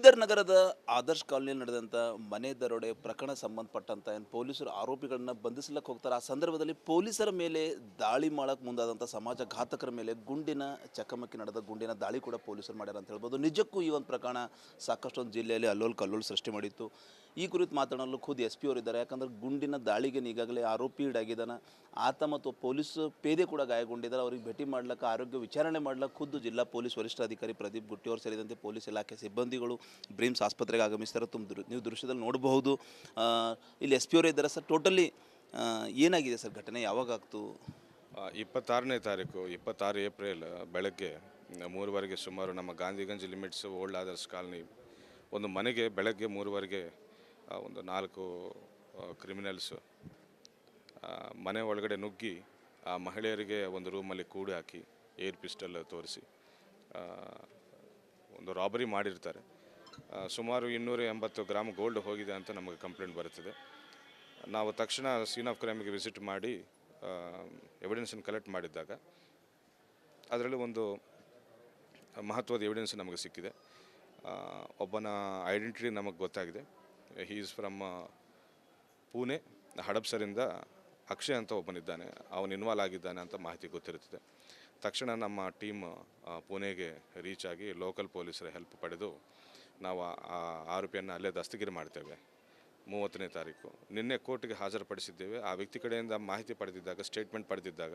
ಬೀದರ್ ನಗರದ ಆದರ್ಶ್ ಕಾಲೋನಿಯಲ್ಲಿ ನಡೆದಂಥ ಮನೆ ದರೋಡೆ ಪ್ರಕರಣ ಸಂಬಂಧಪಟ್ಟಂತ ಏನು ಪೊಲೀಸರು ಆರೋಪಿಗಳನ್ನ ಬಂಧಿಸ್ಲಿಕ್ಕೆ ಹೋಗ್ತಾರೆ. ಆ ಸಂದರ್ಭದಲ್ಲಿ ಪೊಲೀಸರ ಮೇಲೆ ದಾಳಿ ಮಾಡಕ್ಕೆ ಮುಂದಾದಂಥ ಸಮಾಜ ಘಾತಕರ ಮೇಲೆ ಗುಂಡಿನ ಚಕಮಕಿ ನಡೆದ ಗುಂಡಿನ ದಾಳಿ ಕೂಡ ಪೊಲೀಸರು ಮಾಡ್ಯಾರ ಅಂತ ಹೇಳ್ಬೋದು. ನಿಜಕ್ಕೂ ಈ ಒಂದು ಪ್ರಕರಣ ಸಾಕಷ್ಟು ಒಂದು ಜಿಲ್ಲೆಯಲ್ಲಿ ಅಲ್ಲೋಲ್ ಕಲ್ಲೋಲ್ ಸೃಷ್ಟಿ ಮಾಡಿತ್ತು. ಈ ಕುರಿತು ಮಾತನಾಡಲು ಖುದ್ದು ಎಸ್ ಪಿ ಅವರಿದ್ದಾರೆ. ಯಾಕಂದ್ರೆ ಗುಂಡಿನ ದಾಳಿಗೆ ಈಗಾಗಲೇ ಆರೋಪಿ ಈಡಾಗಿದ್ದಾನೆ. ಆತ ಮತ್ತು ಪೊಲೀಸ್ ಪೇದೆ ಕೂಡ ಗಾಯಗೊಂಡಿದ್ದಾರೆ. ಅವ್ರಿಗೆ ಭೇಟಿ ಮಾಡ್ಲಿಕ್ಕೆ, ಆರೋಗ್ಯ ವಿಚಾರಣೆ ಮಾಡ್ಲಿಕ್ಕೆ ಖುದ್ದು ಜಿಲ್ಲಾ ಪೊಲೀಸ್ ವರಿಷ್ಠಾಧಿಕಾರಿ ಪ್ರದೀಪ್ ಗುಟ್ಟಿ ಅವರು ಸೇರಿದಂತೆ ಪೊಲೀಸ್ ಇಲಾಖೆ ಸಿಬ್ಬಂದಿಗಳು ಬ್ರಿಮ್ಸ್ ಆಸ್ಪತ್ರೆಗೆ ಆಗಮಿಸ್ತಾರೆ. ನೀವು ದೃಶ್ಯದಲ್ಲಿ ನೋಡಬಹುದು. ಇಲ್ಲಿ ಎಸ್ ಪಿ ಅವರು ಇದ್ದಾರೆ ಸರ್. ಟೋಟಲಿ ಏನಾಗಿದೆ ಸರ್ ಘಟನೆ, ಯಾವಾಗ ಆಗ್ತು? 26ನೇ ತಾರೀಕು 26 ಏಪ್ರಿಲ್ ಬೆಳಗ್ಗೆ 3:15 ಸುಮಾರು ನಮ್ಮ Gandhiganj limits old others colony ಒಂದು ಮನೆಗೆ ಬೆಳಗ್ಗೆ 3:15 ಒಂದು 4 ಕ್ರಿಮಿನಲ್ಸು ಮನೆ ಒಳಗಡೆ ನುಗ್ಗಿ ಆ ಮಹಿಳೆಯರಿಗೆ ಒಂದು ರೂಮಲ್ಲಿ ಕೂಡಿ ಹಾಕಿ ಏರ್ ಪಿಸ್ಟಲ್ ತೋರಿಸಿ ಒಂದು ರಾಬರಿ ಮಾಡಿರ್ತಾರೆ. ಸುಮಾರು 280 ಗ್ರಾಮ್ ಗೋಲ್ಡ್ ಹೋಗಿದೆ ಅಂತ ನಮಗೆ ಕಂಪ್ಲೇಂಟ್ ಬರುತ್ತದೆ. ನಾವು ತಕ್ಷಣ ಸೀನ್ ಆಫ್ ಕ್ರೈಮಿಗೆ ವಿಸಿಟ್ ಮಾಡಿ ಎವಿಡೆನ್ಸನ್ನು ಕಲೆಕ್ಟ್ ಮಾಡಿದ್ದಾಗ ಅದರಲ್ಲಿ ಒಂದು ಮಹತ್ವದ ಎವಿಡೆನ್ಸ್ ನಮಗೆ ಸಿಕ್ಕಿದೆ. ಒಬ್ಬನ ಐಡೆಂಟಿಟಿ ನಮಗೆ ಗೊತ್ತಾಗಿದೆ. ಹೀ ಈಸ್ ಫ್ರಮ್ ಪುಣೆ, ಹಡಪ್ಸರಿಂದ ಅಕ್ಷಯ್ ಅಂತ ಒಬ್ಬನಿದ್ದಾನೆ, ಅವನು ಇನ್ವಾಲ್ವ್ ಆಗಿದ್ದಾನೆ ಅಂತ ಮಾಹಿತಿ ಗೊತ್ತಿರುತ್ತದೆ. ತಕ್ಷಣ ನಮ್ಮ ಟೀಮ್ ಪುಣೆಗೆ ರೀಚ್ ಆಗಿ ಲೋಕಲ್ ಪೊಲೀಸರ ಹೆಲ್ಪ್ ಪಡೆದು ನಾವು ಆ ಆರೋಪಿಯನ್ನು ಅಲ್ಲೇ ದಸ್ತಗಿರಿ ಮಾಡ್ತೇವೆ. 30ನೇ ತಾರೀಕು ನಿನ್ನೆ ಕೋರ್ಟ್ಗೆ ಹಾಜರುಪಡಿಸಿದ್ದೇವೆ. ಆ ವ್ಯಕ್ತಿ ಕಡೆಯಿಂದ ಮಾಹಿತಿ ಪಡೆದಿದ್ದಾಗ, ಸ್ಟೇಟ್ಮೆಂಟ್ ಪಡೆದಿದ್ದಾಗ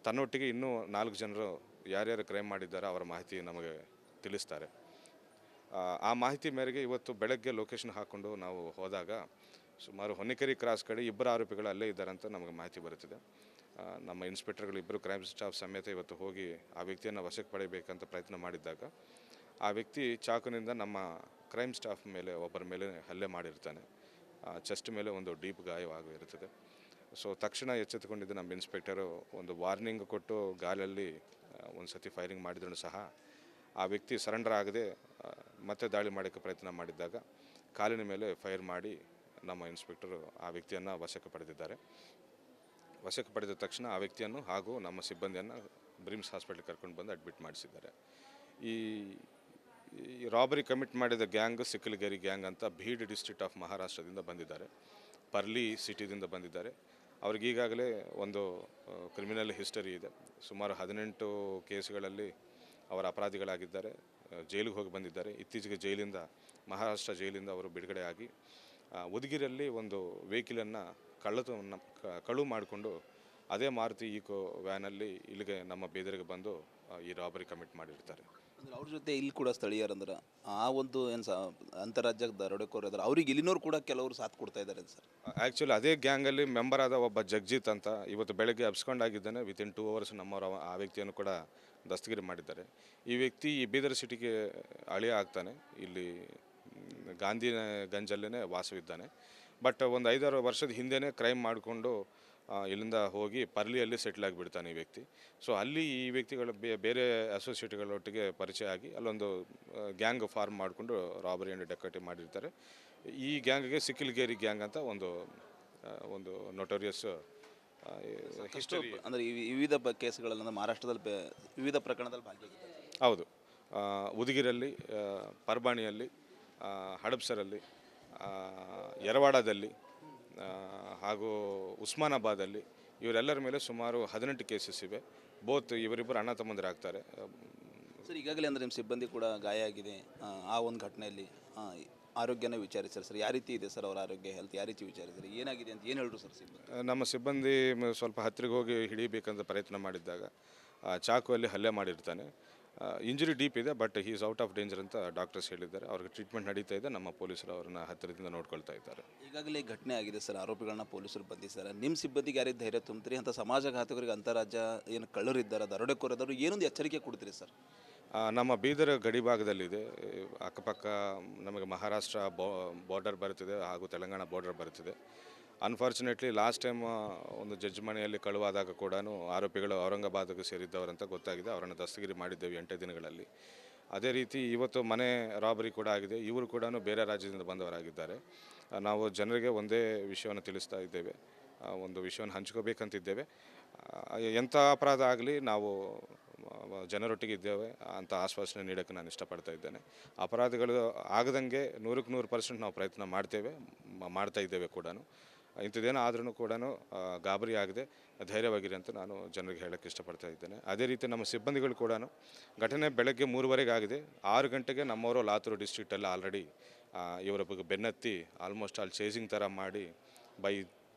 ತನ್ನೊಟ್ಟಿಗೆ ಇನ್ನೂ 4 ಜನರು ಯಾರ್ಯಾರು ಕ್ರೈಮ್ ಮಾಡಿದ್ದಾರೆ ಅವರ ಮಾಹಿತಿ ನಮಗೆ ತಿಳಿಸ್ತಾರೆ. ಆ ಮಾಹಿತಿ ಮೇರೆಗೆ ಇವತ್ತು ಬೆಳಗ್ಗೆ ಲೊಕೇಶನ್ ಹಾಕ್ಕೊಂಡು ನಾವು ಹೋದಾಗ ಸುಮಾರು ಹೊನ್ನಿಕೆರೆ ಕ್ರಾಸ್ ಕಡೆ 2 ಆರೋಪಿಗಳು ಅಲ್ಲೇ ಇದ್ದಾರೆ ಅಂತ ನಮಗೆ ಮಾಹಿತಿ ಬರುತ್ತದೆ. ನಮ್ಮ ಇನ್ಸ್ಪೆಕ್ಟರ್ಗಳು 2 ಕ್ರೈಮ್ ಸ್ಟಾಫ್ ಸಮೇತ ಇವತ್ತು ಹೋಗಿ ಆ ವ್ಯಕ್ತಿಯನ್ನು ವಶಕ್ಕೆ ಪಡೆಯಬೇಕಂತ ಪ್ರಯತ್ನ ಮಾಡಿದ್ದಾಗ ಆ ವ್ಯಕ್ತಿ ಚಾಕುನಿಂದ ನಮ್ಮ ಕ್ರೈಮ್ ಸ್ಟಾಫ್ ಮೇಲೆ ಒಬ್ಬರ ಮೇಲೆ ಹಲ್ಲೆ ಮಾಡಿರ್ತಾನೆ. ಚೆಸ್ಟ್ ಮೇಲೆ ಒಂದು ಡೀಪ್ ಗಾಯವಾಗಿರುತ್ತದೆ. ಸೊ ತಕ್ಷಣ ಎಚ್ಚೆತ್ತುಕೊಂಡಿದ್ದ ನಮ್ಮ ಇನ್ಸ್ಪೆಕ್ಟರು ಒಂದು ವಾರ್ನಿಂಗ್ ಕೊಟ್ಟು ಗಾಳಿಯಲ್ಲಿ ಒಂದು ಸತಿ ಫೈರಿಂಗ್ ಮಾಡಿದ್ರು ಸಹ ಆ ವ್ಯಕ್ತಿ ಸರೆಂಡರ್ ಆಗದೆ ಮತ್ತೆ ದಾಳಿ ಮಾಡೋಕ್ಕೆ ಪ್ರಯತ್ನ ಮಾಡಿದ್ದಾಗ ಕಾಲಿನ ಮೇಲೆ ಫೈರ್ ಮಾಡಿ ನಮ್ಮ ಇನ್ಸ್ಪೆಕ್ಟರು ಆ ವ್ಯಕ್ತಿಯನ್ನು ವಶಕ್ಕೆ ಪಡೆದಿದ್ದಾರೆ. ವಶಕ್ಕೆ ಪಡೆದ ತಕ್ಷಣ ಆ ವ್ಯಕ್ತಿಯನ್ನು ಹಾಗೂ ನಮ್ಮ ಸಿಬ್ಬಂದಿಯನ್ನು ಬ್ರಿಮ್ಸ್ ಹಾಸ್ಪಿಟಲ್ಗೆ ಕರ್ಕೊಂಡು ಬಂದು ಅಡ್ಮಿಟ್ ಮಾಡಿಸಿದ್ದಾರೆ. ಈ ರಾಬರಿ ಕಮಿಟ್ ಮಾಡಿದ ಗ್ಯಾಂಗ್ ಸಿಕ್ಕಲಗೆರೆ ಗ್ಯಾಂಗ್ ಅಂತ ಬೀಡ್ ಡಿಸ್ಟ್ರಿಕ್ಟ್ ಆಫ್ ಮಹಾರಾಷ್ಟ್ರದಿಂದ ಬಂದಿದ್ದಾರೆ. ಪರ್ಲಿ ಸಿಟಿದಿಂದ ಬಂದಿದ್ದಾರೆ. ಅವ್ರಿಗೆ ಈಗಾಗಲೇ ಒಂದು ಕ್ರಿಮಿನಲ್ ಹಿಸ್ಟರಿ ಇದೆ. ಸುಮಾರು 18 ಕೇಸ್ಗಳಲ್ಲಿ ಅವರ ಅಪರಾಧಿಗಳಾಗಿದ್ದಾರೆ. ಜೈಲಿಗೆ ಹೋಗಿ ಬಂದಿದ್ದಾರೆ. ಇತ್ತೀಚೆಗೆ ಮಹಾರಾಷ್ಟ್ರ ಜೈಲಿಂದ ಅವರು ಬಿಡುಗಡೆ ಆಗಿ ಉದಗಿರಲ್ಲಿ ಒಂದು ವೆಹಿಕಲನ್ನು ಕಳು ಮಾಡಿಕೊಂಡು ಅದೇ ಮಾರುತಿ ಈಕೋ ವ್ಯಾನಲ್ಲಿ ಇಲ್ಲಿಗೆ ನಮ್ಮ ಬೀದರ್ಗೆ ಬಂದು ಈ ರಾಬರಿ ಕಮಿಟ್ ಮಾಡಿರ್ತಾರೆ. ಅಂದ್ರೆ ಅವ್ರ ಜೊತೆ ಇಲ್ಲಿ ಕೂಡ ಸ್ಥಳೀಯರಂದ್ರೆ ಆ ಒಂದು ಏನು ಅಂತಾರಾಜ್ಯ ದರೋಡೆಕೋರ ಇದ್ದಾರೆ, ಅವ್ರಿಗೆ ಇಲ್ಲಿನವ್ರು ಕೂಡ ಕೆಲವರು ಸಾಥ್ ಕೊಡ್ತಾ ಇದ್ದಾರೆ ಸರ್. ಆ್ಯಕ್ಚುಲಿ ಅದೇ ಗ್ಯಾಂಗಲ್ಲಿ ಮೆಂಬರ್ ಆದ ಒಬ್ಬ ಜಗಜಿತ್ ಅಂತ ಇವತ್ತು ಬೆಳಗ್ಗೆ ಅಬ್ಸ್ಕೊಂಡಾಗಿದ್ದಾನೆ. ವಿತಿನ್ 2 ಅವರ್ಸ್ ನಮ್ಮವರು ಆ ವ್ಯಕ್ತಿಯನ್ನು ಕೂಡ ದಸ್ತಗಿರಿ ಮಾಡಿದ್ದಾರೆ. ಈ ವ್ಯಕ್ತಿ ಈ ಬೀದರ್ ಸಿಟಿಗೆ ಅಳಿಯ ಆಗ್ತಾನೆ. ಇಲ್ಲಿ ಗಾಂಧಿಗಂಜಲ್ಲೇ ವಾಸವಿದ್ದಾನೆ. ಬಟ್ ಒಂದು 5-6 ವರ್ಷದ ಹಿಂದೆಯೇ ಕ್ರೈಮ್ ಮಾಡಿಕೊಂಡು ಇಲ್ಲಿಂದ ಹೋಗಿ ಪರ್ಲಿಯಲ್ಲಿ ಸೆಟ್ಲ್ ಆಗಿಬಿಡ್ತಾನೆ ಈ ವ್ಯಕ್ತಿ. ಸೊ ಅಲ್ಲಿ ಈ ವ್ಯಕ್ತಿಗಳು ಬೇರೆ ಅಸೋಸಿಯೇಟ್ಗಳೊಟ್ಟಿಗೆ ಪರಿಚಯ ಆಗಿ ಅಲ್ಲೊಂದು ಗ್ಯಾಂಗ್ ಫಾರ್ಮ್ ಮಾಡಿಕೊಂಡು ರಾಬರಿ ಆ್ಯಂಡ್ ಡಕಾಟಿ ಮಾಡಿರ್ತಾರೆ. ಈ ಗ್ಯಾಂಗ್ಗೆ ಸಿಕ್ಕಲಗೆರೆ ಗ್ಯಾಂಗ್ ಅಂತ ಒಂದು ನೊಟೋರಿಯಸ್ ಹಿಸ್ಟರಿ. ಅಂದರೆ ವಿವಿಧ ಕೇಸ್ಗಳಲ್ಲಿ ಮಹಾರಾಷ್ಟ್ರದಲ್ಲಿ ವಿವಿಧ ಪ್ರಕರಣದಲ್ಲಿ ಭಾಗಿಯಾಗಿದ್ದಾರೆ. ಹೌದು. ಉದಗಿರಲ್ಲಿ, ಪರ್ಬಾಣಿಯಲ್ಲಿ, ಹಡಪ್ಸರಲ್ಲಿ, ಯರವಾಡದಲ್ಲಿ ಹಾಗೂ ಉಸ್ಮಾನಾಬಾದಲ್ಲಿ ಇವರೆಲ್ಲರ ಮೇಲೆ ಸುಮಾರು 18 ಕೇಸಸ್ ಇವೆ. ಇವರಿಬ್ಬರು ಅಣ್ಣ ತಮ್ಮಂದಿರಾಗ್ತಾರೆ ಸರ್. ಈಗಾಗಲೇ ಅಂದರೆ ನಿಮ್ಮ ಸಿಬ್ಬಂದಿ ಕೂಡ ಗಾಯ ಆಗಿದೆ. ಆ ಒಂದು ಘಟನೆಯಲ್ಲಿ ಆರೋಗ್ಯನ ವಿಚಾರಿಸ್ತಾರೆ ಸರ್. ಯಾವ ರೀತಿ ಇದೆ ಸರ್ ಅವರ ಆರೋಗ್ಯ, ಹೆಲ್ತ್ ಯಾವ ರೀತಿ ವಿಚಾರಿಸ್ತಾರೆ, ಏನಾಗಿದೆ ಅಂತ ಏನು ಹೇಳಿದ್ರು ಸರ್ ಸಿಬ್ಬಂದಿ? ನಮ್ಮ ಸಿಬ್ಬಂದಿ ಸ್ವಲ್ಪ ಹತ್ತಿರಗೆ ಹೋಗಿ ಹಿಡಿಬೇಕಂತ ಪ್ರಯತ್ನ ಮಾಡಿದ್ದಾಗ ಚಾಕುವಲ್ಲಿ ಹಲ್ಲೆ ಮಾಡಿರ್ತಾನೆ. ಇಂಜುರಿ ಡೀಪ್ ಇದೆ, but he is out of danger ಅಂತ ಡಾಕ್ಟರ್ಸ್ ಹೇಳಿದ್ದಾರೆ. ಅವ್ರಿಗೆ ಟ್ರೀಟ್ಮೆಂಟ್ ನಡೀತಾ ಇದೆ. ನಮ್ಮ ಪೊಲೀಸರು ಅವ್ರನ್ನ ಹತ್ತಿರದಿಂದ ನೋಡ್ಕೊಳ್ತಾ ಇದ್ದಾರೆ. ಈಗಾಗಲೇ ಘಟನೆ ಆಗಿದೆ ಸರ್, ಆರೋಪಿಗಳನ್ನ ಪೊಲೀಸರು ಬಂಧಿಸ್ತಾರೆ. ನಿಮ್ಮ ಸಿಬ್ಬಂದಿಗೆ ಯಾರಿಗೆ ಧೈರ್ಯ ತುಂಬ್ತೀರಿ? ಅಂತ ಸಮಾಜಘಾತಕರಿಗೆ, ಅಂತಾರಾಜ್ಯ ಏನು ಕಳ್ಳರಿದ್ದಾರೆ, ದರೋಡೆಕೋರದವರು ಏನೊಂದು ಎಚ್ಚರಿಕೆ ಕೊಡ್ತೀರಿ ಸರ್? ನಮ್ಮ ಬೀದರ್ ಗಡಿ ಭಾಗದಲ್ಲಿದೆ. ಅಕ್ಕಪಕ್ಕ ನಮಗೆ ಮಹಾರಾಷ್ಟ್ರ ಬಾರ್ಡರ್ ಬರುತ್ತಿದೆ ಹಾಗೂ ತೆಲಂಗಾಣ ಬಾರ್ಡರ್ ಬರುತ್ತಿದೆ. ಅನ್ಫಾರ್ಚುನೇಟ್ಲಿ ಲಾಸ್ಟ್ ಟೈಮ್ ಒಂದು ಜಡ್ಜ್ ಮನೆಯಲ್ಲಿ ಕಳುವಾದಾಗ ಕೂಡ ಆರೋಪಿಗಳು ಔರಂಗಾಬಾದ್ಗೆ ಸೇರಿದ್ದವರಂತ ಗೊತ್ತಾಗಿದೆ. ಅವರನ್ನು ದಸ್ತಗಿರಿ ಮಾಡಿದ್ದೇವೆ 8 ದಿನಗಳಲ್ಲಿ. ಅದೇ ರೀತಿ ಇವತ್ತು ಮನೆ ರಾಬರಿ ಕೂಡ ಆಗಿದೆ. ಇವರು ಕೂಡ ಬೇರೆ ರಾಜ್ಯದಿಂದ ಬಂದವರಾಗಿದ್ದಾರೆ. ನಾವು ಜನರಿಗೆ ಒಂದೇ ವಿಷಯವನ್ನು ತಿಳಿಸ್ತಾ ಇದ್ದೇವೆ, ಒಂದು ವಿಷಯವನ್ನು ಹಂಚ್ಕೋಬೇಕಂತಿದ್ದೇವೆ. ಎಂಥ ಅಪರಾಧ ಆಗಲಿ ನಾವು ಜನರೊಟ್ಟಿಗೆ ಇದ್ದೇವೆ ಅಂತ ಆಶ್ವಾಸನೆ ನೀಡೋಕ್ಕೆ ನಾನು ಇಷ್ಟಪಡ್ತಾ ಇದ್ದೇನೆ. ಅಪರಾಧಗಳು ಆಗದಂಗೆ 100% ನಾವು ಪ್ರಯತ್ನ ಮಾಡ್ತಾ ಇದ್ದೇವೆ ಕೂಡ. ಇಂಥದ್ದೇನೋ ಆದ್ರೂ ಕೂಡ ಗಾಬರಿ ಆಗದೆ ಧೈರ್ಯವಾಗಿರಿ ಅಂತ ನಾನು ಜನರಿಗೆ ಹೇಳೋಕ್ಕೆ ಇಷ್ಟಪಡ್ತಾ ಇದ್ದೇನೆ. ಅದೇ ರೀತಿ ನಮ್ಮ ಸಿಬ್ಬಂದಿಗಳು ಕೂಡ ಘಟನೆ ಬೆಳಗ್ಗೆ 3:15 ಆಗಿದೆ. 6 ಗಂಟೆಗೆ ನಮ್ಮವರು ಲಾತೂರು ಡಿಸ್ಟ್ರಿಕ್ಟಲ್ಲಿ ಆಲ್ರೆಡಿ ಇವರ ಬಗ್ಗೆ ಬೆನ್ನತ್ತಿ ಆಲ್ಮೋಸ್ಟ್ ಅಲ್ಲಿ ಚೇಸಿಂಗ್ ಥರ ಮಾಡಿ ಬೈ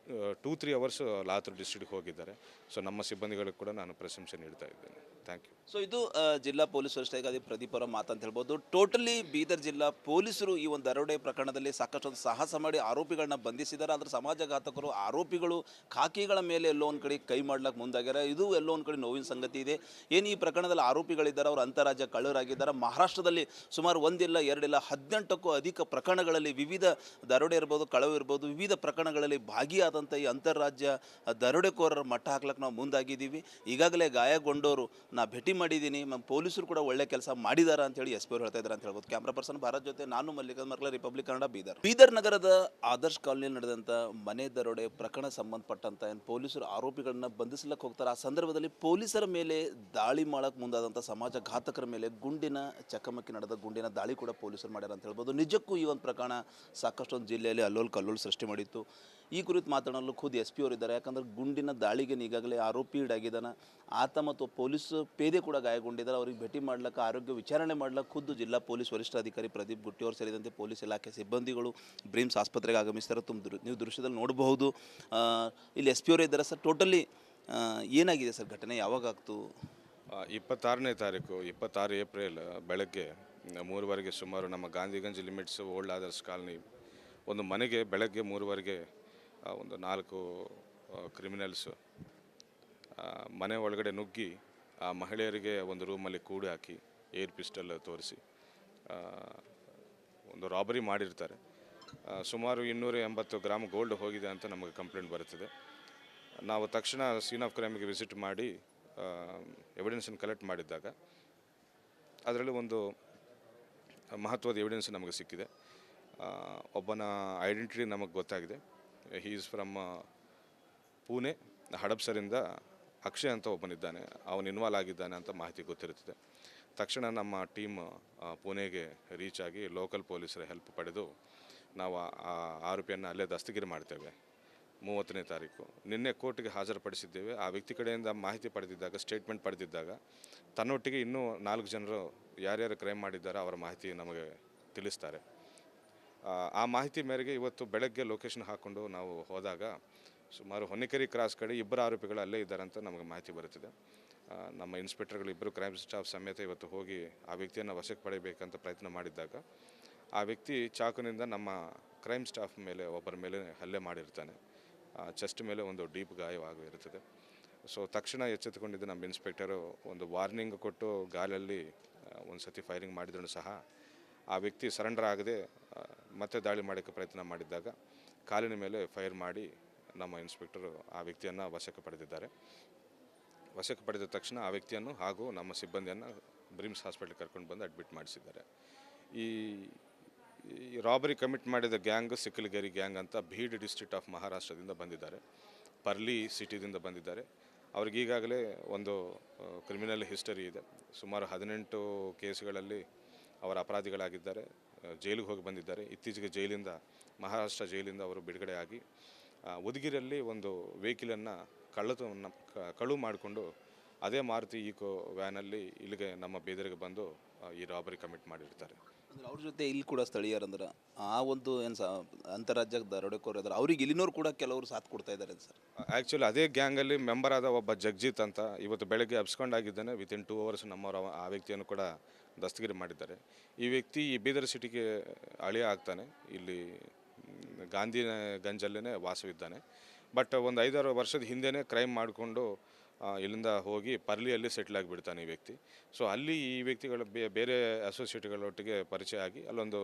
2-3 ಅವರ್ಸ್ ಲಾತೂರು ಡಿಸ್ಟ್ರಿಕ್ಟ್ಗೆ ಹೋಗಿದ್ದಾರೆ. ಸೊ ನಮ್ಮ ಸಿಬ್ಬಂದಿಗಳಿಗೆ ಕೂಡ ನಾನು ಪ್ರಶಂಸೆ ನೀಡ್ತಾ ಇದ್ದೇನೆ. Thank you. ಸೊ ಇದು ಜಿಲ್ಲಾ ಪೊಲೀಸ್ ವರಿಷ್ಠಾಧಿಕಾರಿ ಪ್ರದೀಪ್ ಅವರ ಮಾತಂತ ಹೇಳ್ಬೋದು. ಟೋಟಲಿ ಬೀದರ್ ಜಿಲ್ಲಾ ಪೊಲೀಸರು ಈ ಒಂದು ದರೋಡೆ ಪ್ರಕರಣದಲ್ಲಿ ಸಾಕಷ್ಟು ಒಂದು ಸಾಹಸ ಮಾಡಿ ಆರೋಪಿಗಳನ್ನ ಬಂಧಿಸಿದ್ದಾರೆ. ಆದರೆ ಸಮಾಜಘಾತಕರು ಆರೋಪಿಗಳು ಖಾಕಿಗಳ ಮೇಲೆ ಎಲ್ಲೋ ಒಂದು ಕಡೆ ಕೈ ಮಾಡ್ಲಿಕ್ಕೆ ಮುಂದಾಗ್ಯಾರ. ಇದು ಎಲ್ಲೋ ಒಂದು ಕಡೆ ನೋವಿನ ಸಂಗತಿ ಇದೆ. ಏನು ಈ ಪ್ರಕರಣದಲ್ಲಿ ಆರೋಪಿಗಳಿದ್ದಾರೆ, ಅವರು ಅಂತಾರಾಜ್ಯ ಕಳ್ಳರಾಗಿದ್ದಾರೆ. ಮಹಾರಾಷ್ಟ್ರದಲ್ಲಿ ಸುಮಾರು 1 ಇಲ್ಲ 2 ಇಲ್ಲ 18ಕ್ಕೂ ಅಧಿಕ ಪ್ರಕರಣಗಳಲ್ಲಿ ವಿವಿಧ ದರೋಡೆ ಇರ್ಬೋದು, ಕಳವು ಇರ್ಬೋದು, ವಿವಿಧ ಪ್ರಕರಣಗಳಲ್ಲಿ ಭಾಗಿಯಾದಂಥ ಈ ಅಂತಾರಾಜ್ಯ ದರೋಡೆಕೋರರ ಮಟ್ಟ ಹಾಕ್ಲಿಕ್ಕೆ ನಾವು ಮುಂದಾಗಿದ್ದೀವಿ. ಈಗಾಗಲೇ ಗಾಯಗೊಂಡವರು ನಾ ಭೇಟಿ ಮಾಡಿದ್ದೀನಿ. ಪೊಲೀಸರು ಕೂಡ ಒಳ್ಳೆ ಕೆಲಸ ಮಾಡಿದ್ದಾರೆ ಅಂತೇಳಿ ಎಸ್ ಪಿ ಅವರು ಹೇಳ್ತಾ ಇದ್ದಾರೆ ಅಂತ ಹೇಳ್ಬೋದು. ಕ್ಯಾಮ್ರಾ ಪರ್ಸನ್ ಭಾರತ್ ಜೊತೆ ನಾನು ಮಲ್ಲಿಕಾರ್ಜುನ್ ಮರ್ಕಲ, ರಿಪಬ್ಲಿಕ್ ಕನ್ನಡ, ಬೀದರ್. ಬೀದರ್ ನಗರದ ಆದರ್ಶ್ ಕಾಲೋನಿಯಲ್ಲಿ ನಡೆದಂಥ ಮನೆ ದರೋಡೆ ಪ್ರಕರಣ ಸಂಬಂಧಪಟ್ಟಂತ ಏನು ಪೊಲೀಸರು ಆರೋಪಿಗಳನ್ನ ಬಂಧಿಸ್ಲಿಕ್ಕೆ ಹೋಗ್ತಾರೆ, ಆ ಸಂದರ್ಭದಲ್ಲಿ ಪೊಲೀಸರ ಮೇಲೆ ದಾಳಿ ಮಾಡಕ್ಕೆ ಮುಂದಾದಂಥ ಸಮಾಜ ಘಾತಕರ ಮೇಲೆ ಗುಂಡಿನ ಚಕಮಕಿ ನಡೆದ ಗುಂಡಿನ ದಾಳಿ ಕೂಡ ಪೊಲೀಸರು ಮಾಡ್ಯಾರ ಅಂತ ಹೇಳ್ಬೋದು. ನಿಜಕ್ಕೂ ಈ ಒಂದು ಪ್ರಕರಣ ಸಾಕಷ್ಟು ಒಂದು ಜಿಲ್ಲೆಯಲ್ಲಿ ಅಲ್ಲೋಲ್ ಕಲ್ಲೋಲ್ ಸೃಷ್ಟಿ ಮಾಡಿತ್ತು. ಈ ಕುರಿತು ಮಾತನಾಡಲು ಖುದ್ದು ಎಸ್ ಪಿ ಅವರಿದ್ದಾರೆ. ಯಾಕಂದರೆ ಗುಂಡಿನ ದಾಳಿಗೆ ಈಗಾಗಲೇ ಆರೋಪಿ ಈಡಾಗಿದ್ದಾನೆ. ಆತ ಮತ್ತು ಪೊಲೀಸ್ ಪೇದೆ ಕೂಡ ಗಾಯಗೊಂಡಿದ್ದಾರೆ. ಅವ್ರಿಗೆ ಭೇಟಿ ಮಾಡ್ಲಿಕ್ಕೆ, ಆರೋಗ್ಯ ವಿಚಾರಣೆ ಮಾಡ್ಲಿಕ್ಕೆ ಖುದ್ದು ಜಿಲ್ಲಾ ಪೊಲೀಸ್ ವರಿಷ್ಠಾಧಿಕಾರಿ ಪ್ರದೀಪ್ ಗುಟ್ಟಿ ಅವರು ಸೇರಿದಂತೆ ಪೊಲೀಸ್ ಇಲಾಖೆ ಸಿಬ್ಬಂದಿಗಳು ಬ್ರಿಮ್ಸ್ ಆಸ್ಪತ್ರೆಗೆ ಆಗಮಿಸ್ತಾರೆ. ನೀವು ದೃಶ್ಯದಲ್ಲಿ ನೋಡಬಹುದು. ಇಲ್ಲಿ ಎಸ್ ಪಿ ಅವರು ಇದ್ದಾರೆ. ಸರ್, ಟೋಟಲಿ ಏನಾಗಿದೆ ಸರ್ ಘಟನೆ, ಯಾವಾಗ ಆಗ್ತು? 26ನೇ ತಾರೀಕು 26 ಏಪ್ರಿಲ್ ಬೆಳಗ್ಗೆ 3:15 ಸುಮಾರು ನಮ್ಮ Gandhiganj limits old others colony ಒಂದು ಮನೆಗೆ ಬೆಳಗ್ಗೆ 3:15 ಒಂದು 4 ಕ್ರಿಮಿನಲ್ಸ್ ಮನೆ ಒಳಗಡೆ ನುಗ್ಗಿ ಆ ಮಹಿಳೆಯರಿಗೆ ಒಂದು ರೂಮಲ್ಲಿ ಕೂಡಿ ಹಾಕಿ ಏರ್ ಪಿಸ್ಟಲ್ ತೋರಿಸಿ ಒಂದು ರಾಬರಿ ಮಾಡಿರ್ತಾರೆ. ಸುಮಾರು 280 ಗ್ರಾಮ್ ಗೋಲ್ಡ್ ಹೋಗಿದೆ ಅಂತ ನಮಗೆ ಕಂಪ್ಲೇಂಟ್ ಬರುತ್ತದೆ. ನಾವು ತಕ್ಷಣ ಸೀನ್ ಆಫ್ ಕ್ರೈಮಿಗೆ ವಿಸಿಟ್ ಮಾಡಿ ಎವಿಡೆನ್ಸನ್ನು ಕಲೆಕ್ಟ್ ಮಾಡಿದ್ದಾಗ ಅದರಲ್ಲಿ ಒಂದು ಮಹತ್ವದ ಎವಿಡೆನ್ಸ್ ನಮಗೆ ಸಿಕ್ಕಿದೆ. ಒಬ್ಬನ ಐಡೆಂಟಿಟಿ ನಮಗೆ ಗೊತ್ತಾಗಿದೆ. ಹೀ ಈಸ್ ಫ್ರಮ್ ಪುಣೆ, ಹಡಪ್ಸರಿಂದ ಅಕ್ಷಯ್ ಅಂತ ಒಬ್ಬನಿದ್ದಾನೆ, ಅವನು ಇನ್ವಾಲ್ವ್ ಆಗಿದ್ದಾನೆ ಅಂತ ಮಾಹಿತಿ ಗೊತ್ತಿರುತ್ತದೆ. ತಕ್ಷಣ ನಮ್ಮ ಟೀಮ್ ಪುಣೆಗೆ ರೀಚ್ ಆಗಿ ಲೋಕಲ್ ಪೊಲೀಸರ ಹೆಲ್ಪ್ ಪಡೆದು ನಾವು ಆ ಆರೋಪಿಯನ್ನು ಅಲ್ಲೇ ದಸ್ತಗಿರಿ ಮಾಡ್ತೇವೆ. 30ನೇ ತಾರೀಕು ನಿನ್ನೆ ಕೋರ್ಟ್ಗೆ ಹಾಜರುಪಡಿಸಿದ್ದೇವೆ. ಆ ವ್ಯಕ್ತಿ ಕಡೆಯಿಂದ ಮಾಹಿತಿ ಪಡೆದಿದ್ದಾಗ, ಸ್ಟೇಟ್ಮೆಂಟ್ ಪಡೆದಿದ್ದಾಗ ತನ್ನೊಟ್ಟಿಗೆ ಇನ್ನೂ 4 ಜನರು ಯಾರ್ಯಾರು ಕ್ರೈಮ್ ಮಾಡಿದ್ದಾರೋ ಅವರ ಮಾಹಿತಿ ನಮಗೆ ತಿಳಿಸ್ತಾರೆ. ಆ ಮಾಹಿತಿ ಮೇರೆಗೆ ಇವತ್ತು ಬೆಳಗ್ಗೆ ಲೊಕೇಶನ್ ಹಾಕ್ಕೊಂಡು ನಾವು ಹೋದಾಗ ಸುಮಾರು ಹೊನ್ನಿಕೆರೆ ಕ್ರಾಸ್ ಕಡೆ 2 ಆರೋಪಿಗಳು ಅಲ್ಲೇ ಇದ್ದಾರೆ ಅಂತ ನಮಗೆ ಮಾಹಿತಿ ಬರುತ್ತಿದೆ. ನಮ್ಮ ಇನ್ಸ್ಪೆಕ್ಟರ್ಗಳು 2 ಕ್ರೈಮ್ ಸ್ಟಾಫ್ ಸಮೇತ ಇವತ್ತು ಹೋಗಿ ಆ ವ್ಯಕ್ತಿಯನ್ನು ವಶಕ್ಕೆ ಪಡೆಯಬೇಕಂತ ಪ್ರಯತ್ನ ಮಾಡಿದ್ದಾಗ ಆ ವ್ಯಕ್ತಿ ಚಾಕುನಿಂದ ನಮ್ಮ ಕ್ರೈಮ್ ಸ್ಟಾಫ್ ಮೇಲೆ ಒಬ್ಬರ ಮೇಲೆ ಹಲ್ಲೆ ಮಾಡಿರ್ತಾನೆ. ಚೆಸ್ಟ್ ಮೇಲೆ ಒಂದು ಡೀಪ್ ಗಾಯವಾಗಿರುತ್ತದೆ. ಸೊ ತಕ್ಷಣ ಎಚ್ಚೆತ್ತುಕೊಂಡಿದ್ದು ನಮ್ಮ ಇನ್ಸ್ಪೆಕ್ಟರು ಒಂದು ವಾರ್ನಿಂಗ್ ಕೊಟ್ಟು ಗಾಲಲ್ಲಿ ಒಂದು ಸತಿ ಫೈರಿಂಗ್ ಮಾಡಿದ್ರೂ ಸಹ ಆ ವ್ಯಕ್ತಿ ಸರೆಂಡರ್ ಆಗದೆ ಮತ್ತೆ ದಾಳಿ ಮಾಡೋಕ್ಕೆ ಪ್ರಯತ್ನ ಮಾಡಿದ್ದಾಗ ಕಾಲಿನ ಮೇಲೆ ಫೈರ್ ಮಾಡಿ ನಮ್ಮ ಇನ್ಸ್ಪೆಕ್ಟರು ಆ ವ್ಯಕ್ತಿಯನ್ನು ವಶಕ್ಕೆ ಪಡೆದಿದ್ದಾರೆ. ವಶಕ್ಕೆ ಪಡೆದ ತಕ್ಷಣ ಆ ವ್ಯಕ್ತಿಯನ್ನು ಹಾಗೂ ನಮ್ಮ ಸಿಬ್ಬಂದಿಯನ್ನು ಬ್ರಿಮ್ಸ್ ಹಾಸ್ಪಿಟಲ್ಗೆ ಕರ್ಕೊಂಡು ಬಂದು ಅಡ್ಮಿಟ್ ಮಾಡಿಸಿದ್ದಾರೆ. ಈ ರಾಬರಿ ಕಮಿಟ್ ಮಾಡಿದ ಗ್ಯಾಂಗ್ ಸಿಕ್ಕಲಗೆರೆ ಗ್ಯಾಂಗ್ ಅಂತ ಬೀಡ್ ಡಿಸ್ಟ್ರಿಕ್ಟ್ ಆಫ್ ಮಹಾರಾಷ್ಟ್ರದಿಂದ ಬಂದಿದ್ದಾರೆ. ಪರ್ಲಿ ಸಿಟಿದಿಂದ ಬಂದಿದ್ದಾರೆ. ಅವ್ರಿಗೆ ಈಗಾಗಲೇ ಒಂದು ಕ್ರಿಮಿನಲ್ ಹಿಸ್ಟರಿ ಇದೆ. ಸುಮಾರು 18 ಕೇಸ್ಗಳಲ್ಲಿ ಅವರ ಅಪರಾಧಿಗಳಾಗಿದ್ದಾರೆ. ಜೈಲಿಗೆ ಹೋಗಿ ಬಂದಿದ್ದಾರೆ. ಇತ್ತೀಚೆಗೆ ಮಹಾರಾಷ್ಟ್ರ ಜೈಲಿಂದ ಅವರು ಬಿಡುಗಡೆ ಆಗಿ ಉದಗಿರಲ್ಲಿ ಒಂದು ವೆಹಿಕಲನ್ನು ಕಳು ಮಾಡಿಕೊಂಡು ಅದೇ ಮಾರುತಿ ಈಕೋ ವ್ಯಾನಲ್ಲಿ ಇಲ್ಲಿಗೆ ನಮ್ಮ ಬೀದರ್ಗೆ ಬಂದು ಈ ರಾಬರಿ ಕಮಿಟ್ ಮಾಡಿರ್ತಾರೆ. ಅಂದ್ರೆ ಅವ್ರ ಜೊತೆ ಇಲ್ಲಿ ಕೂಡ ಸ್ಥಳೀಯರಂದ್ರೆ ಆ ಒಂದು ಏನು ಅಂತಾರಾಜ್ಯ ದರೋಡೆಕೋರ ಇದ್ದಾರೆ, ಅವ್ರಿಗೆ ಇಲ್ಲಿನವ್ರು ಕೂಡ ಕೆಲವರು ಸಾಥ್ ಕೊಡ್ತಾ ಇದ್ದಾರೆ ಸರ್. ಆ್ಯಕ್ಚುಲಿ ಅದೇ ಗ್ಯಾಂಗಲ್ಲಿ ಮೆಂಬರ್ ಆದ ಒಬ್ಬ ಜಗಜಿತ್ ಅಂತ ಇವತ್ತು ಬೆಳಗ್ಗೆ ಅಬ್ಸ್ಕೊಂಡಾಗಿದ್ದಾನೆ. ವಿತಿನ್ 2 ಅವರ್ಸ್ ನಮ್ಮವರು ಆ ವ್ಯಕ್ತಿಯನ್ನು ಕೂಡ ದಸ್ತಗಿರಿ ಮಾಡಿದ್ದಾರೆ. ಈ ವ್ಯಕ್ತಿ ಈ ಬೀದರ್ ಸಿಟಿಗೆ ಅಳಿಯ ಆಗ್ತಾನೆ. ಇಲ್ಲಿ ಗಾಂಧಿಗಂಜಲ್ಲೇ ವಾಸವಿದ್ದಾನೆ. ಬಟ್ ಒಂದು 5-6 ವರ್ಷದ ಹಿಂದೆಯೇ ಕ್ರೈಮ್ ಮಾಡಿಕೊಂಡು ಇಲ್ಲಿಂದ ಹೋಗಿ ಪರ್ಲಿಯಲ್ಲಿ ಸೆಟ್ಲ್ ಆಗಿಬಿಡ್ತಾನೆ ಈ ವ್ಯಕ್ತಿ. ಸೊ ಅಲ್ಲಿ ಈ ವ್ಯಕ್ತಿಗಳು ಬೇರೆ ಅಸೋಸಿಯೇಟ್ಗಳೊಟ್ಟಿಗೆ ಪರಿಚಯ ಆಗಿ ಅಲ್ಲೊಂದು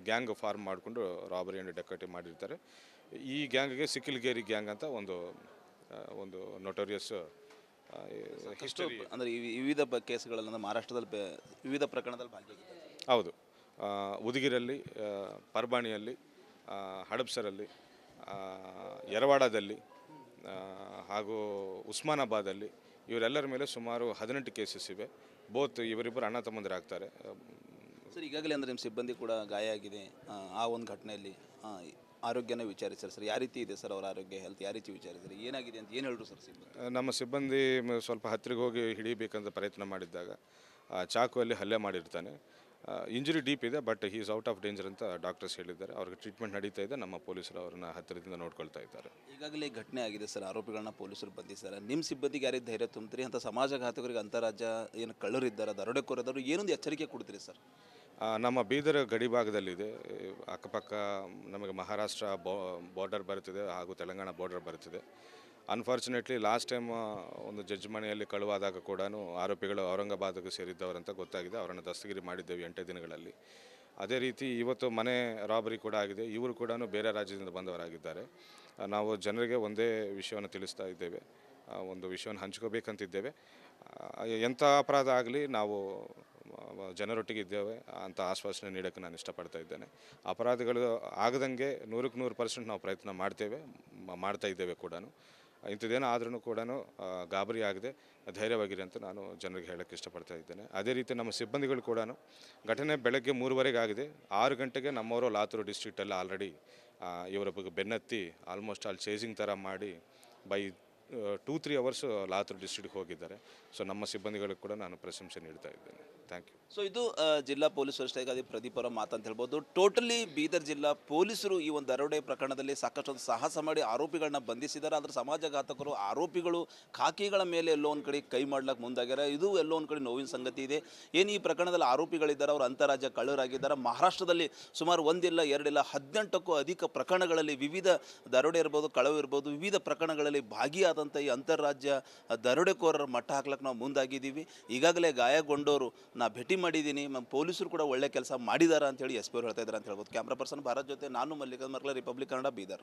ಗ್ಯಾಂಗ್ ಫಾರ್ಮ್ ಮಾಡಿಕೊಂಡು ರಾಬರಿ ಆ್ಯಂಡ್ ಡಕೈಟಿ ಮಾಡಿರ್ತಾರೆ. ಈ ಗ್ಯಾಂಗ್ಗೆ ಸಿಕ್ಕಲಗೆರೆ ಗ್ಯಾಂಗ್ ಅಂತ ಒಂದು ನೊಟೋರಿಯಸ್ ಹಿಸ್ಟರಿ. ಅಂದರೆ ವಿವಿಧ ಕೇಸ್ಗಳಲ್ಲಿ ಮಹಾರಾಷ್ಟ್ರದಲ್ಲಿ ವಿವಿಧ ಪ್ರಕರಣದಲ್ಲಿ ಭಾಗಿಯಾಗಿದ್ದಾರೆ. ಹೌದು. ಉದಗಿರಲ್ಲಿ, ಪರ್ಬಾಣಿಯಲ್ಲಿ, ಹಡಪ್ಸರಲ್ಲಿ, ಯರವಾಡದಲ್ಲಿ ಹಾಗೂ ಉಸ್ಮಾನಾಬಾದಲ್ಲಿ ಇವರೆಲ್ಲರ ಮೇಲೆ ಸುಮಾರು 18 ಕೇಸಸ್ ಇವೆ. ಬೋತ್ ಇವರಿಬ್ಬರು ಅಣ್ಣ ತಮ್ಮಂದಿರಾಗ್ತಾರೆ. ಸರ್ ಈಗಾಗಲೇ ಅಂದರೆ ನಿಮ್ಮ ಸಿಬ್ಬಂದಿ ಕೂಡ ಗಾಯ ಆಗಿದೆ ಆ ಒಂದು ಘಟನೆಯಲ್ಲಿ ಆರೋಗ್ಯನ ವಿಚಾರಿಸ್ತಾರೆ ಸರ್. ಯಾವ ರೀತಿ ಇದೆ ಸರ್ ಅವರ ಆರೋಗ್ಯ ಹೆಲ್ತ್ ಯಾವ ರೀತಿ ವಿಚಾರಿಸ್ತಾರೆ, ಏನಾಗಿದೆ ಅಂತ ಏನು ಹೇಳಿದ್ರು ಸರ್ ಸಿಬ್ಬಂದಿ? ನಮ್ಮ ಸಿಬ್ಬಂದಿ ಸ್ವಲ್ಪ ಹತ್ತಿರಗೆ ಹೋಗಿ ಹಿಡಿಬೇಕಂತ ಪ್ರಯತ್ನ ಮಾಡಿದ್ದಾಗ ಚಾಕುವಲ್ಲಿ ಹಲ್ಲೆ ಮಾಡಿರ್ತಾನೆ. ಇಂಜುರಿ ಡೀಪ್ ಇದೆ, but he is out of danger ಅಂತ ಡಾಕ್ಟರ್ಸ್ ಹೇಳಿದ್ದಾರೆ. ಅವ್ರಿಗೆ ಟ್ರೀಟ್ಮೆಂಟ್ ನಡೀತಾ ಇದೆ. ನಮ್ಮ ಪೊಲೀಸರು ಅವ್ರನ್ನ ಹತ್ತಿರದಿಂದ ನೋಡ್ಕೊಳ್ತಾ ಇದ್ದಾರೆ. ಈಗಾಗಲೇ ಘಟನೆ ಆಗಿದೆ ಸರ್, ಆರೋಪಿಗಳನ್ನ ಪೊಲೀಸರು ಬಂಧಿಸ್ತಾರೆ. ನಿಮ್ಮ ಸಿಬ್ಬಂದಿಗೆ ಯಾರಿಗೆ ಧೈರ್ಯ ತುಂಬ್ತೀರಿ ಅಂತ ಸಮಾಜಘಾತಕರಿಗೆ ಅಂತಾರಾಜ್ಯ ಏನು ಕಳ್ಳರಿದ್ದಾರೆ ದರೋಡೆಕೋರದವರು ಏನೊಂದು ಎಚ್ಚರಿಕೆ ಕೊಡ್ತೀರಿ ಸರ್? ನಮ್ಮ ಬೀದರ್ ಗಡಿ ಭಾಗದಲ್ಲಿದೆ. ಅಕ್ಕಪಕ್ಕ ನಮಗೆ ಮಹಾರಾಷ್ಟ್ರ ಬಾರ್ಡರ್ ಬರುತ್ತಿದೆ ಹಾಗೂ ತೆಲಂಗಾಣ ಬಾರ್ಡರ್ ಬರುತ್ತಿದೆ. ಅನ್ಫಾರ್ಚುನೇಟ್ಲಿ ಲಾಸ್ಟ್ ಟೈಮ್ ಒಂದು ಜಡ್ಜ್ ಮನೆಯಲ್ಲಿ ಕಳುವಾದಾಗ ಕೂಡ ಆರೋಪಿಗಳು ಔರಂಗಾಬಾದ್ಗೆ ಸೇರಿದ್ದವರಂತ ಗೊತ್ತಾಗಿದೆ. ಅವರನ್ನು ದಸ್ತಗಿರಿ ಮಾಡಿದ್ದೇವೆ 8 ದಿನಗಳಲ್ಲಿ. ಅದೇ ರೀತಿ ಇವತ್ತು ಮನೆ ರಾಬರಿ ಕೂಡ ಆಗಿದೆ. ಇವರು ಕೂಡ ಬೇರೆ ರಾಜ್ಯದಿಂದ ಬಂದವರಾಗಿದ್ದಾರೆ. ನಾವು ಜನರಿಗೆ ಒಂದೇ ವಿಷಯವನ್ನು ತಿಳಿಸ್ತಾ ಇದ್ದೇವೆ, ಒಂದು ವಿಷಯವನ್ನು ಹಂಚ್ಕೋಬೇಕಂತಿದ್ದೇವೆ. ಎಂಥ ಅಪರಾಧ ಆಗಲಿ ನಾವು ಜನರೊಟ್ಟಿಗೆ ಇದ್ದೇವೆ ಅಂತ ಆಶ್ವಾಸನೆ ನೀಡೋಕ್ಕೆ ನಾನು ಇಷ್ಟಪಡ್ತಾ ಇದ್ದೇನೆ. ಅಪರಾಧಗಳು ಆಗದಂಗೆ 100% ನಾವು ಪ್ರಯತ್ನ ಮಾಡ್ತಾ ಇದ್ದೇವೆ ಕೂಡ. ಇಂಥದ್ದೇನೋ ಆದ್ರೂ ಕೂಡ ಗಾಬರಿ ಆಗದೆ ಧೈರ್ಯವಾಗಿರಿ ಅಂತ ನಾನು ಜನರಿಗೆ ಹೇಳೋಕ್ಕೆ ಇಷ್ಟಪಡ್ತಾ ಇದ್ದೇನೆ. ಅದೇ ರೀತಿ ನಮ್ಮ ಸಿಬ್ಬಂದಿಗಳು ಕೂಡ ಘಟನೆ ಬೆಳಗ್ಗೆ 3:15 ಆಗಿದೆ. 6 ಗಂಟೆಗೆ ನಮ್ಮವರು ಲಾತೂರು ಡಿಸ್ಟ್ರಿಕ್ಟೆಲ್ಲ ಆಲ್ರೆಡಿ ಇವರ ಬಗ್ಗೆ ಬೆನ್ನತ್ತಿ ಆಲ್ಮೋಸ್ಟ್ ಆಲ್ ಚೇಸಿಂಗ್ ಥರ ಮಾಡಿ ಬೈ 2-3 ಅವರ್ಸ್ ಲಾತೂರು ಡಿಸ್ಟ್ರಿಕ್ಟ್ಗೆ ಹೋಗಿದ್ದಾರೆ. ಸೊ ನಮ್ಮ ಸಿಬ್ಬಂದಿಗಳಿಗೆ ಕೂಡ ನಾನು ಪ್ರಶಂಸೆ ನೀಡ್ತಾ ಇದ್ದೇನೆ. Thank you. ಸೊ ಇದು ಜಿಲ್ಲಾ ಪೊಲೀಸ್ ವರಿಷ್ಠಾಧಿಕಾರಿ ಪ್ರದೀಪ್ ಅವರ ಮಾತಂತ ಹೇಳ್ಬೋದು. ಟೋಟಲಿ ಬೀದರ್ ಜಿಲ್ಲಾ ಪೊಲೀಸರು ಈ ಒಂದು ದರೋಡೆ ಪ್ರಕರಣದಲ್ಲಿ ಸಾಕಷ್ಟು ಒಂದು ಸಾಹಸ ಮಾಡಿ ಆರೋಪಿಗಳನ್ನ ಬಂಧಿಸಿದ್ದಾರೆ. ಆದರೆ ಸಮಾಜಘಾತಕರು ಆರೋಪಿಗಳು ಖಾಕಿಗಳ ಮೇಲೆ ಎಲ್ಲೋ ಒಂದು ಕಡೆ ಕೈ ಮಾಡ್ಲಿಕ್ಕೆ ಮುಂದಾಗ್ಯಾರ. ಇದು ಎಲ್ಲೋ ಒಂದು ಕಡೆ ನೋವಿನ ಸಂಗತಿ ಇದೆ. ಏನು ಈ ಪ್ರಕರಣದಲ್ಲಿ ಆರೋಪಿಗಳಿದ್ದಾರೆ, ಅವರು ಅಂತಾರಾಜ್ಯ ಕಳ್ಳರಾಗಿದ್ದಾರೆ. ಮಹಾರಾಷ್ಟ್ರದಲ್ಲಿ ಸುಮಾರು 1 ಇಲ್ಲ 2 ಇಲ್ಲ 18ಕ್ಕೂ ಅಧಿಕ ಪ್ರಕರಣಗಳಲ್ಲಿ ವಿವಿಧ ದರೋಡೆ ಇರ್ಬೋದು, ಕಳವು ಇರ್ಬೋದು, ವಿವಿಧ ಪ್ರಕರಣಗಳಲ್ಲಿ ಭಾಗಿಯಾದಂಥ ಈ ಅಂತಾರಾಜ್ಯ ದರೋಡೆಕೋರರ ಮಟ್ಟ ಹಾಕ್ಲಿಕ್ಕೆ ನಾವು ಮುಂದಾಗಿದ್ದೀವಿ. ಈಗಾಗಲೇ ಗಾಯಗೊಂಡವರು ನಾ ಭೇಟಿ ಮಾಡಿದ್ದೀನಿ. ಪೊಲೀಸರು ಕೂಡ ಒಳ್ಳೆ ಕೆಲಸ ಮಾಡಿದ್ದಾರೆ ಅಂತೇಳಿ SP ಅವರು ಹೇಳ್ತಾ ಇದ್ದಾರೆ ಅಂತ ಹೇಳ್ಬೋದು. ಕ್ಯಾಮ್ರಾ ಪರ್ಸನ್ ಭಾರತ್ ಜೊತೆ ನಾನು ಮಲ್ಲಿಕಾರ್ಜುನ್ ಮರ್ಕಲ, ರಿಪಬ್ಲಿಕ್ ಕನ್ನಡ, ಬೀದರ್.